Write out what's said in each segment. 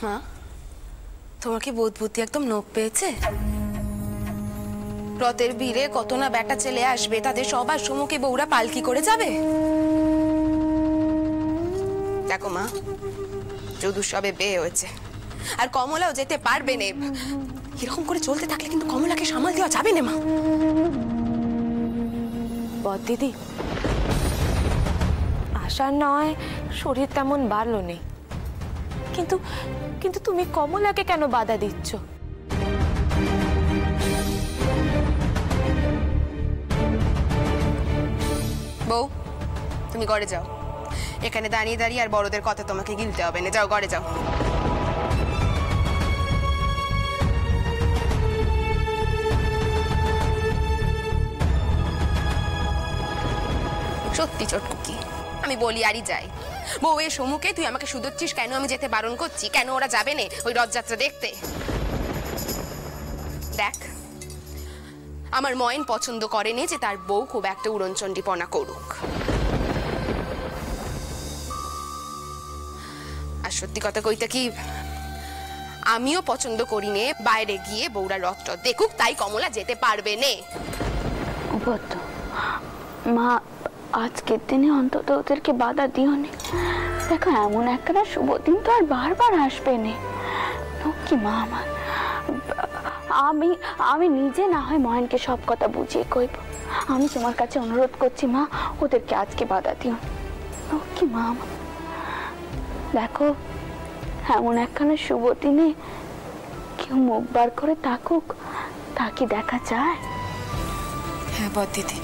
মা, তোমার কি বোধ বুদ্ধি একদম নোপ পেয়েছে? রথের ভিড়ে কত না বেটা ছেলে আসবে, তাদের সবার সম্মুখে বউরা পালকি করে যাবে। দেখো মা, যদু সবে বিয়ে হয়েছে, আর কমলাও যেতে পারবে না। এরকম করে চলতে থাকলে কিন্তু কমলাকে সামাল দেওয়া যাবে না মা। বদ দিদি, আশা নয় শরীর তেমন ভালো নেই, কিন্তু কিন্তু তুমি কমলাকে কেন বাধা দিচ্ছ? বউ, তুমি ঘরে যাও। এখানে দাঁড়িয়ে দাঁড়িয়ে আর বড়দের কথা তোমাকে গিলতে হবে না। যাও, ঘরে যাও। সত্যি চটকুকি, আমি বলি আরই যাই। বউ এর সম্মুখে তুই আমাকে শুধোচ্ছিস কেন? আমি যেতে বারণ করছি কেন? ওরা যাবে না ওই রথযাত্রা দেখতে? দেখ, আমার ময়ন পছন্দ করেনি যে তার বউ খুব একটা উড়নচণ্ডীপনা করুক। আর সত্যি কথা কইতে কি, আমিও পছন্দ করি নে বাইরে গিয়ে বউরা রথ দেখুক, তাই কমলা যেতে পারবে নে। মা, আজকের দিনে অন্তত ওদেরকে বাধা দিও নি। দেখো, এমন একটা শুভ দিন তো আর বারবার আসবে না। কি মা আমার, আমি নিজে না হয় ময়নকে সব কথা বুঝিয়ে কইব। আমি তোমার কাছে অনুরোধ করছি মা, ওদেরকে আজকে বাধা দিও কি মা আমার। দেখো, এমন একখানা শুভ দিনে কেউ মুখ বার করে তাকুক, তা কি দেখা যায়? হ্যাঁ বদ দিদি।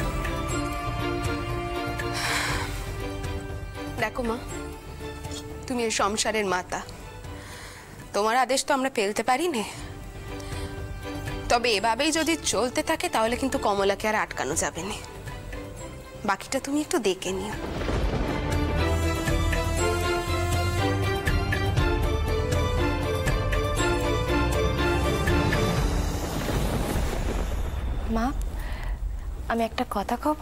দেখো মা, তুমি এই সংসারের মাতা, তোমার আদেশ তো আমরা ফেলতে পারি না। তবে এভাবেই যদি চলতে থাকে তাহলে কিন্তু কমলাকে আর আটকানো যাবে না। বাকিটা তুমি একটু দেখে নিও। মা, আমি একটা কথা কব।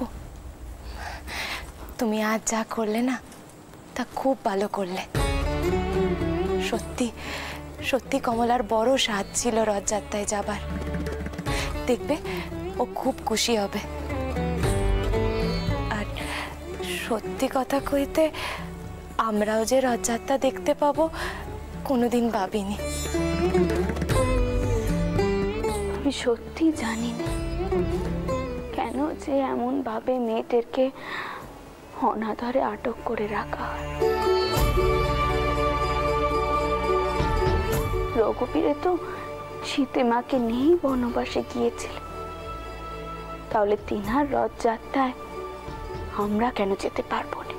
তুমি আজ যা করলে না, তা খুব ভালো করলে। সত্যি সত্যি কমলার বড় স্বাদ ছিল রথযাত্রায় যাবার। দেখবে ও খুব খুশি হবে। আর সত্যি কথা কইতে, আমরাও যে রথযাত্রা দেখতে পাবো কোনোদিন ভাবিনি। আমি সত্যি জানি না কেন যে এমন ভাবে মেয়েদেরকে অনাদরে আটক করে রাখা হয়। রঘুবীরে তো শীতে মাকে নিয়েই বনবাসে গিয়েছিল, তাহলে তিনার রথযাত্রায় আমরা কেন যেতে পারবো না?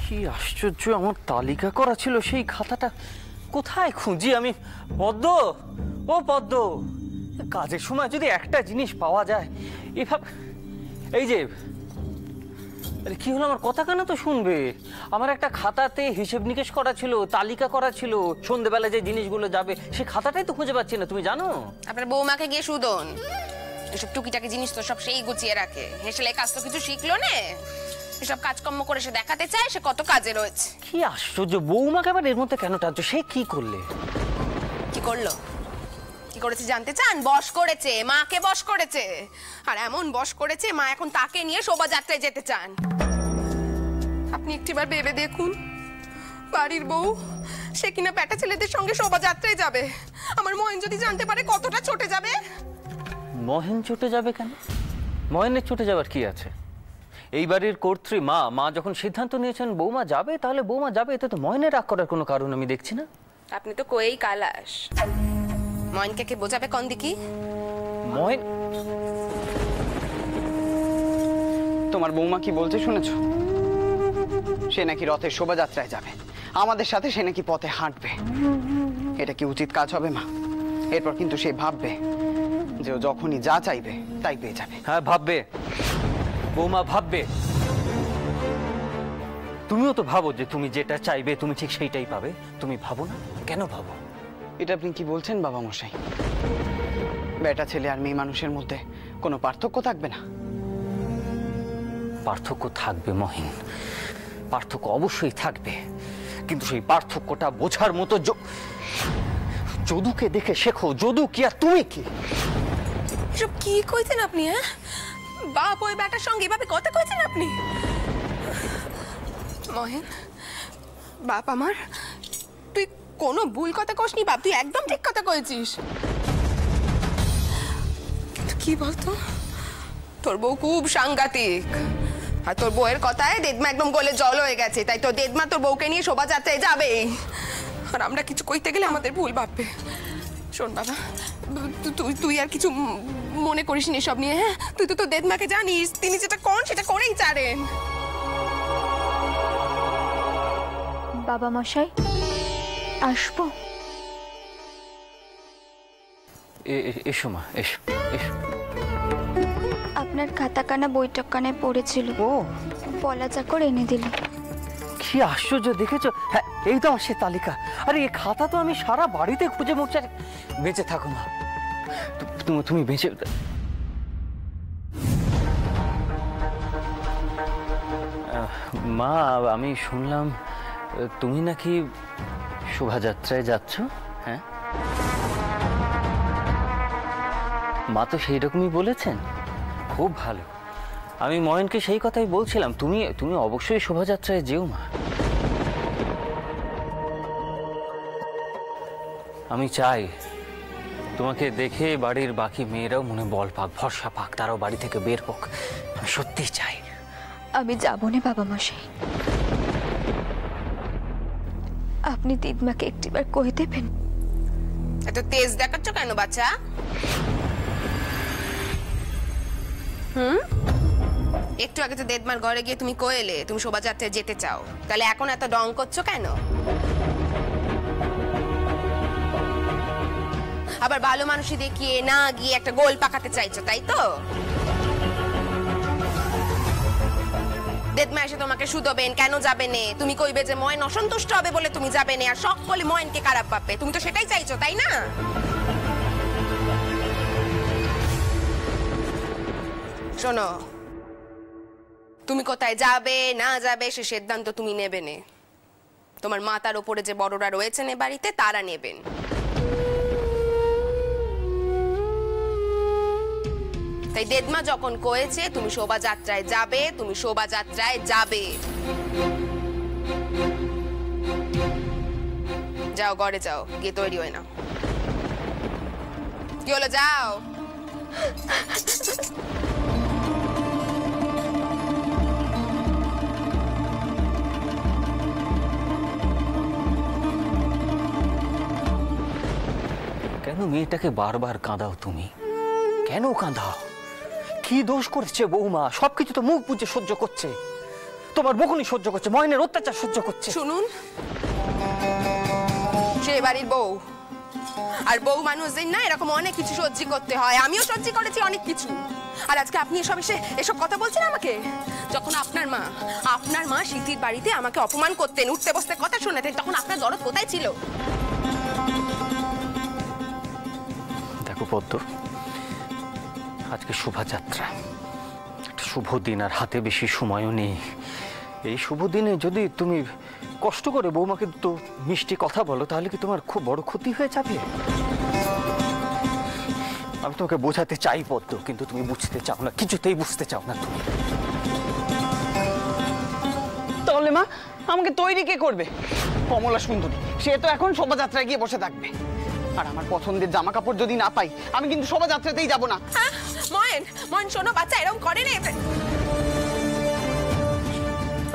কি আশ্চর্য, আমার তালিকা করা ছিল সেই খাতাটা কোথায় খুঁজি আমি? পদ্ম, ও পদ্ম, কাজের সময় যদি একটা জিনিস পাওয়া যায় এভাবে। এই যে কি হলো, আমার কথা কেন তো শুনবে? আমার একটা খাতাতে হিসেব নিকেশ করা ছিল, তালিকা করা ছিল, সন্ধ্যেবেলা যে জিনিসগুলো যাবে সে খাতাটাই তো খুঁজে পাচ্ছি না। তুমি জানো? আপনার বৌমাকে গিয়ে শুধন, এসব টুকিটাকি জিনিস তো সব সেই গুছিয়ে রাখে। হেসেলে কাজ তো কিছু শিখলো না, এসব কাজকর্ম করে সে দেখাতে চায় সে কত কাজে রয়েছে। কি আশ্চর্য, বৌমাকে আবার এর মধ্যে কেন টানছো? সে কি করলে? কি করলো, কি করেছে জানতে চান? বশ করেছে, মাকে বশ করেছে। আর এমন বশ করেছে মা এখন তাকে নিয়ে শোভাযাত্রায় যেতে চান। আপনি একটিবার ভেবে দেখুন, বাড়ির বউ সে কিনা বেটা ছেলেদের সঙ্গে শোভাযাত্রায় যাবে। আমার মহেন যদি জানতে পারে কতটা চটে যাবে। মহেন চটে যাবে কেন? মহেনের চটে যাবার কি আছে? এই বাড়ির কর্ত্রী মা, মা যখন সিদ্ধান্ত নিয়েছেন বৌমা যাবে, তাহলে বৌমা যাবে। এতে তো মহেনের রাগ করার কোনো কারণ আমি দেখছি না। আপনি তো কয়েই কালাস, মহেনকে কে বোঝাবে কোন দিকে? মহেন, তোমার বৌমা কি বলছে শুনেছ? সে নাকি রথের শোভাযাত্রায় যাবে, আমাদের সাথে সে নাকি পথে হাঁটবে। এটা কি উচিত কাজ হবে মা? এরপর কিন্তু সে ভাববে যে ও যখনই যা চাইবে তাই পেয়ে যাবে। হ্যাঁ ভাববে, বৌমা ভাববে। তুমিও তো ভাবো যে তুমি যেটা চাইবে তুমি ঠিক সেইটাই পাবে। তুমি ভাবো না? কেন ভাবো? এটা আপনি কি বলছেন বাবা মশাই? বেটা ছেলে আর মেয়ে মানুষের মধ্যে কোনো পার্থক্য থাকবে না? পার্থক্য থাকবে মহিন, পার্থক্য অবশ্যই থাকবে, কিন্তু সেই পার্থক্যটা বোঝার মতো যদুকে দেখে শেখো। যদু কি আর তুমি কি? এসব কি কইছেন আপনি? হ্যাঁ, বাপ ওই বেটার সঙ্গে এভাবে কথা কইছেন আপনি? মহেন, বাপ আমার, তুই কোনো ভুল কথা কসনি বাপ, তুই একদম ঠিক কথা কইছিস। কি বলতো, তোর বউ খুব সাংঘাতিক, আর তোর বউয়ের কথায় দেদমা একদম গলে জল হয়ে গেছে, তাই তো দেদমা তোর বউকে নিয়ে শোভাযাত্রায় যাবে, আর আমরা কিছু কইতে গেলে আমাদের ভুল ভাববে। শোন বাবা, তুই আর কিছু মনে করিস নি সব নিয়ে। হ্যাঁ, তুই তো তোর দেদমাকে জানিস, তিনি যেটা করেন সেটা করেই ছাড়েন। বাবা মশাই, আসবো? এসো মা, এসো এসো। আপনার খাতাখানা বইটকানে পড়েছিল, ও পলা চাকর এনে দিল। কি আশ্চর্য দেখেছো? হ্যাঁ, এই তো আমার সে তালিকা। আরে এই খাতা তো আমি সারা বাড়িতে খুঁজে মুখছে। বেঁচে থাকো মা, তুমি বেঁচে। মা, আমি শুনলাম তুমি নাকি শোভাযাত্রায় যাচ্ছ। হ্যাঁ, মা তো সেই রকমই বলেছেন। খুব ভালো, আমি ময়নকে সেই কথাই বলছিলাম। তুমি অবশ্যই শোভাযাত্রায় যেও মা। আমি চাই তোমাকে দেখে বাড়ির বাকি মেয়েরাও মনে বল পাক, ভরসা পাক, তারাও বাড়ি থেকে বের হোক। আমি সত্যিই চাই। আমি যাব না বাবা মশাই, আপনি দিদমাকে একটিবার কই দেবেন? এত তেজ দেখাচ্ছ কেন বাচ্চা? একটু আগে তো দেদমার ঘরে গিয়ে তুমি কইলে তুমি শোভাযাত্রায় যেতে চাও, তাহলে এখন এত ডং করছো কেন? আবার ভালো মানুষই দেখিয়ে না গিয়ে একটা গোল পাকাতে চাইছো, তাই তো? দেদমা এসে তোমাকে শুধোবেন, কেন যাবে নে? তুমি কইবে যে ময়ন অসন্তুষ্ট হবে বলে তুমি যাবে নে, আর সকলে ময়নকে খারাপ পাবে। তুমি তো সেটাই চাইছো, তাই না? শোনো, তুমি কোথায় যাবে না যাবে সে সিদ্ধান্ত তুমি নেবে নে। তোমার মাথার উপরে যে বড়রা রয়েছেন এ বাড়িতে তারা নেবেন। তাই দেদমা যখন কয়েছে তুমি শোভাযাত্রায় যাবে, তুমি শোভাযাত্রায় যাবে। যাও ঘরে যাও, গিয়ে তৈরি হয় না। কি হলো, যাও। কেন মেয়েটাকে বারবার কাঁদাও তুমি? কেন কাঁদাও? কি দোষ করেছে বৌমা? সবকিছু তো মুখ বুঝে সহ্য করছে। তোমার বকুনি সহ্য করছে, ময়নের অত্যাচার সহ্য করছে। শুনুন, সে বাড়ির বউ, আর বউ মানুষদের না এরকম অনেক কিছু সহ্য করতে হয়। আমিও সহ্য করেছি অনেক কিছু, আর আজকে আপনি এসব কথা বলছেন আমাকে? যখন আপনার মা স্মৃতির বাড়িতে আমাকে অপমান করতেন, উঠতে বসতে কথা শোনাতেন, তখন আপনার দরদ কোথায় ছিল? দেখো পদ্ম, আজকে শোভাযাত্রা, একটা শুভ দিন, আর হাতে বেশি সময়ও নেই। এই শুভ দিনে যদি তুমি কষ্ট করে বৌমাকে তো মিষ্টি কথা বলো, তাহলে কি তোমার খুব বড় ক্ষতি হয়ে যাবে? আমি তোমাকে বোঝাতে চাই পদ্ম, কিন্তু তুমি বুঝতে চাও না, কিছুতেই বুঝতে চাও না তুমি। তাহলে মা, আমাকে তৈরি কে করবে? কমলা সুন্দরী, সে তো এখন শোভাযাত্রায় গিয়ে বসে থাকবে। আর আমার পছন্দের জামা কাপড় যদি না পাই, আমি কিন্তু শোভাযাত্রাতেই যাব না। ময়ন শোনো বাচ্চা, এরকম করে নে।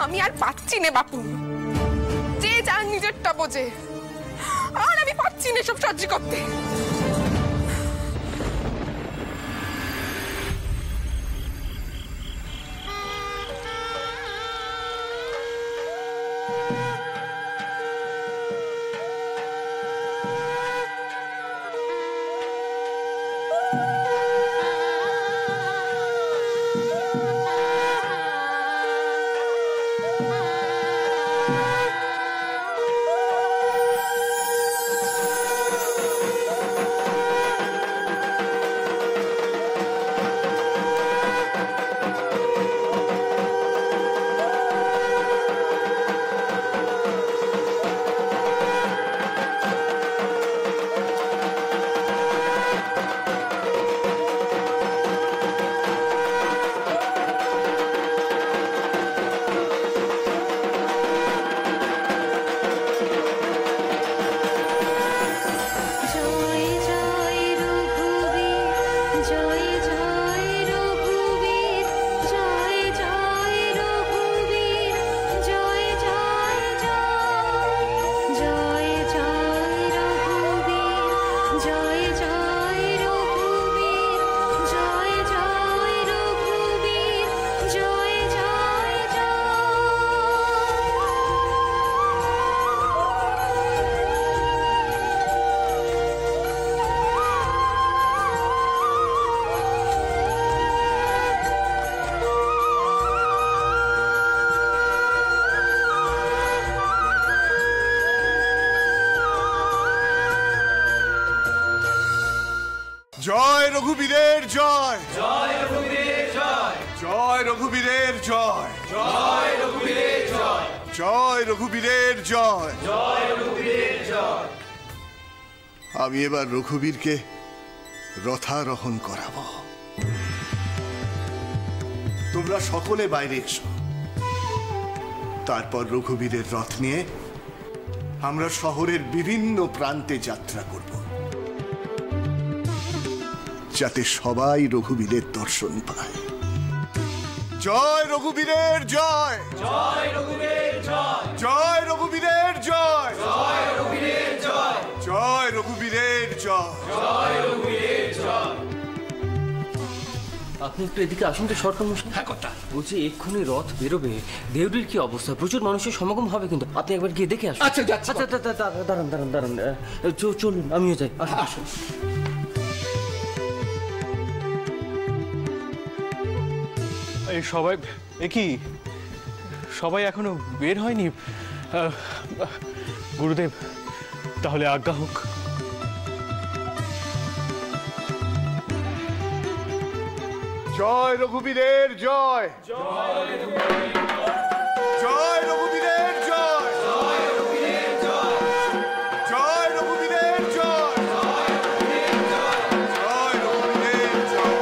আমি আর পাচ্ছি না বাপু, যে যার নিজেরটা বোঝে, আর আমি পাচ্ছি না সব সহ্য করতে। জয় রঘুবীরের জয়, জয় রঘুবীরের জয়, জয় রঘুবীরের জয়, জয় রঘুবীরের জয়, জয় রঘুবীরের জয়, জয় রঘুবীরের জয়। আমি এবার রঘুবীরকে রথারোহণ করাবো। তোমরা সকলে বাইরে এসো। তারপর রঘুবীরের রথ নিয়ে আমরা শহরের বিভিন্ন প্রান্তে যাত্রা করব, যাতে সবাই রঘুবীরের দর্শন পায়। জয় রঘুবীরের জয়, জয় রঘুবীরের জয়, জয় রঘুবীরের জয়, জয় রঘুবীরের জয়, জয় রঘুবীরের জয়, জয় রঘুবীরের জয়। আপনি একটু এদিকে আসুন তো সরকার মশাই। হ্যাঁ কথা বলছি, এক্ষুনি রথ বেরোবে, দেউড়ির কি অবস্থা? প্রচুর মানুষের সমাগম হবে, কিন্তু আপনি একবার গিয়ে দেখে আসুন। আচ্ছা যাচ্ছি। আচ্ছা দাঁড়ান দাঁড়ান দাঁড়ান, চলুন আমিও যাই। আসুন। এই সবাই কি সবাই এখনো বের হয়নি? গুরুদেব, তাহলে আজ্ঞা হোক। জয় রঘুবীরের জয়, জয় রঘুবীরের জয়, জয় রঘুবীরের জয়, জয় রঘুবীরের জয়, জয় রঘুবীরের জয়।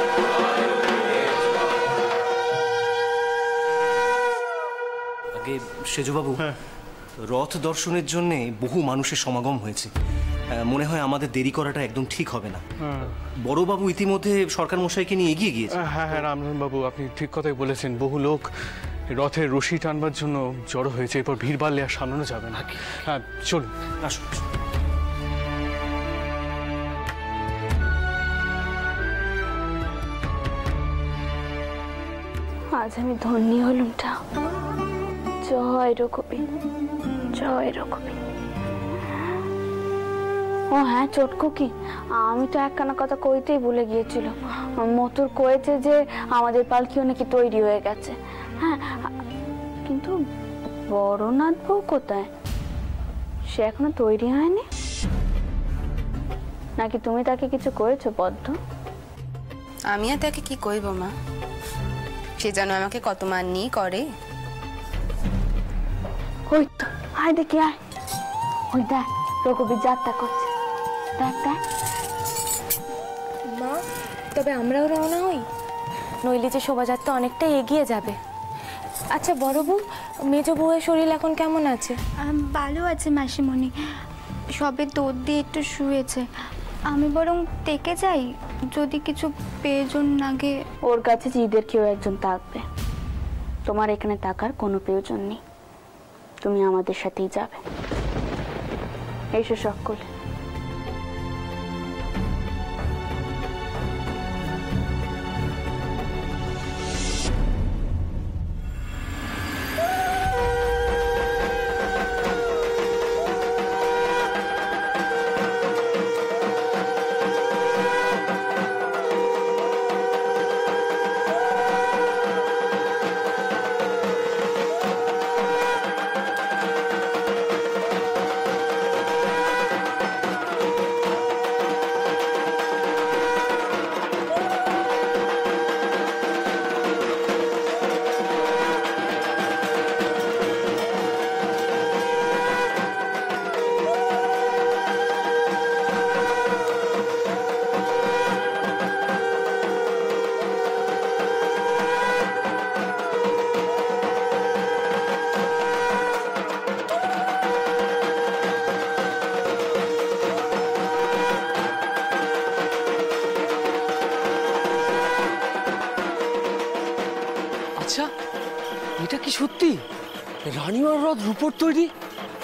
আগে সেজবাবু, রথ দর্শনের জন্য বহু মানুষের সমাগম হয়েছে। মনে হয় আমাদের দেরি করাটা একদম ঠিক হবে না। বড়বাবু ইতিমধ্যে সরকার মশাইকে নিয়ে এগিয়ে গিয়েছে। হ্যাঁ হ্যাঁ রামধন বাবু, আপনি ঠিক কথাই বলেছেন। বহু লোক রথের রশি টানবার জন্য জড়ো হয়েছে। এরপর ভিড় বাড়লে আর সামলানো যাবে না। হ্যাঁ চলুন, আসুন। আজ আমি ধন্য হলুম টা। জয় রঘুবীর, জয় রঘুবীর। ও হ্যাঁ চটকু কি, আমি তো একখানা কথা কইতেই ভুলে গিয়েছিলাম। মতুর কয়েছে যে আমাদের পালকিও নাকি তৈরি হয়ে গেছে। হ্যাঁ, কিন্তু বড়নাথ বউ কোথায়? সে এখনো তৈরি হয়নি নাকি? তুমি তাকে কিছু করেছো পদ্ম? আমি আর তাকে কি কইব মা, সে যেন আমাকে কত মাননি করে। ওই তো, আয় দেখি আয়। ওই দেখ রঘুবীর যাত্রা করছে, দেখ দেখ। মা, তবে আমরাও রওনা হই, নইলে যে শোভাযাত্রা অনেকটাই এগিয়ে যাবে। আচ্ছা বড় বউ, মেজ বউয়ের শরীর এখন কেমন আছে? ভালো আছে মাসিমণি, সবে দুধ দিয়ে একটু শুয়েছে। আমি বরং থেকে যাই, যদি কিছু প্রয়োজন লাগে। ওর কাছে জিদের কেউ একজন থাকবে, তোমার এখানে থাকার কোনো প্রয়োজন নেই। তুমি আমাদের সাথেই যাবে। এসো সকলে। আচ্ছা, এটা কি সত্যি রানীমার রথ রূপোর তৈরি?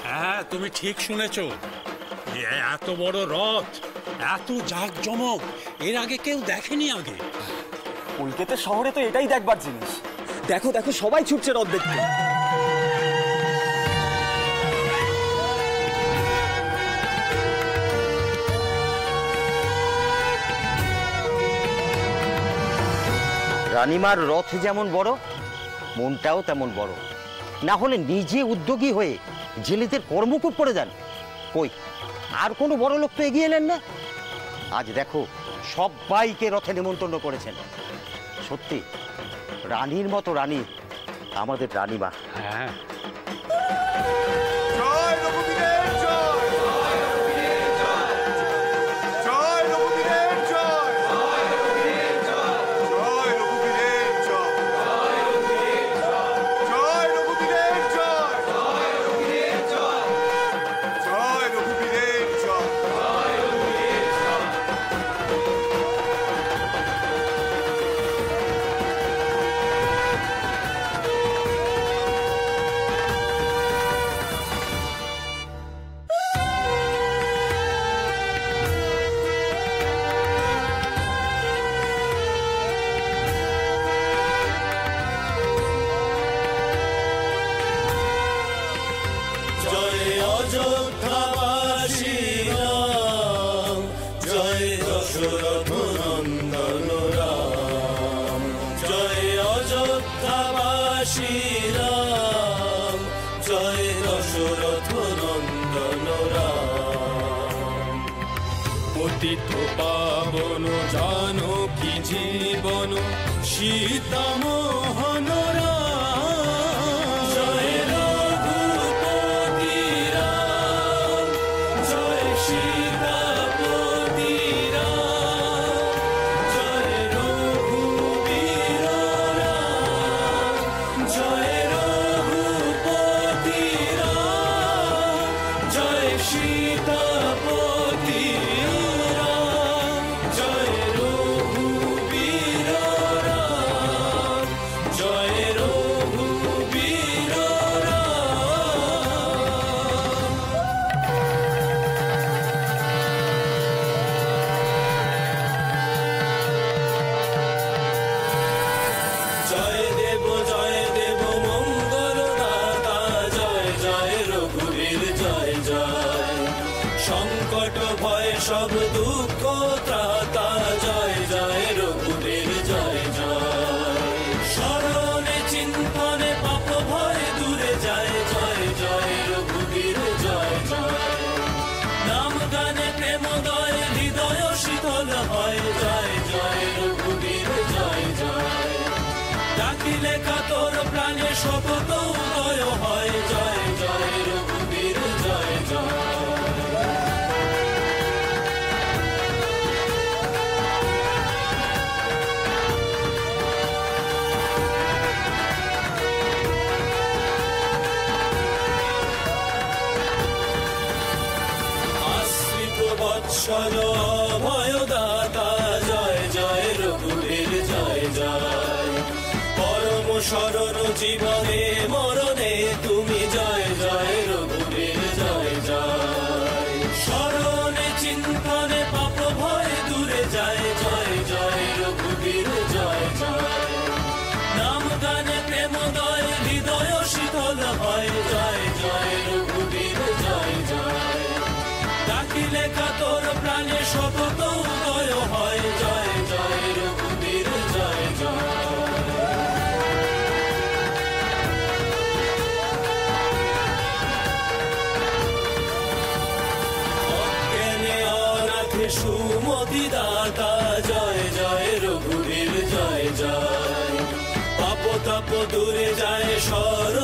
হ্যাঁ, তুমি ঠিক শুনেছ। এত বড় রথ, এত জাঁকজমক এর আগে কেউ দেখেনি। আগে কলকাতা শহরে তো এটাই দেখবার জিনিস। দেখো দেখো, সবাই ছুটছে রথ দেখতে। রানীমার রথ যেমন বড়, মনটাও তেমন বড়। না হলে নিজে উদ্যোগী হয়ে জেলেদের কর্মকূট করে দেন। কই আর কোনো বড় লোক তো এগিয়ে এলেন না। আজ দেখো সবাইকে রথে নেমন্তন্ন করেছেন। সত্যি রানীর মতো রানী আমাদের রানীমা। হ্যাঁ, জয় রঘুবীরের জয়, জয় রঘুবীরের জয়, জয় রঘুবীরের জয়, জয় রঘুবীরের জয়, জয় রঘুবীরের জয়, জয় রঘুবীরের জয়, জয় রঘুবীরের জয়, জয় রঘুবীরের জয়, জয় রঘুবীরের জয়, জয় রঘুবীরের জয়। জয় অযোধ্যাবাসী রাম, জয় দশরথ নন্দন রাম, জয় অযোধ্যাবাসী রাম, জয় দশরথ নন্দন রাম। পতিত পাবন জানকী জীবন সীতা মোহন রাম, জয় রঘুপতি রাম, জয় সীতাপতি রাম, জয় রঘুবীর রাম, জয় রঘুপতি রাম, জয় সীতাপতি রাম, জয় রঘুবীর রাম, জয় রঘুবীর জয় দেব মঙ্গল দাতা, জয় জয় রঘুবীর জয় জয়, সংকট ভয় সব দুঃখ ত্রাতা, জয় জয় রঘুবীর জয় জয়, স্মরণে চিন্তনে পাপ ভয় দূরে যায়, জয় জয় রঘুবীর জয় জয়, নাম গানে প্রেমোদয় হৃদয় শীতল হয়, জয় জয় রঘুবীর জয় জয়, ডাকিলে কাতর প্রাণে শপথ উদয় হয়, জয় জয় রঘুবীর জয় জয়। আশ্রিত বৎসর অভয়দাতা, জয় জয় রঘুবীর জয় জয়, পরম শরণ জীবনে মরণে তুমি, জয় জয় রঘুবীর জয় জয়, স্মরণে চিন্তনে পাপ ভয় দূরে যায়, জয় জয় রঘুবীর জয় জয়, নাম গানে প্রেমোদয় হৃদয় শীতল হয়, জয় জয় রঘুবীর জয় জয়, ডাকিলে কাতর প্রাণে শপথ উদয় হয়, জয় জয় রঘুবীর জয় জয়। অজ্ঞানে অনাথে সুমতি দাতা, জয় জয় রঘুবীর জয় জয়, পাপ তাপ দূরে যায় সর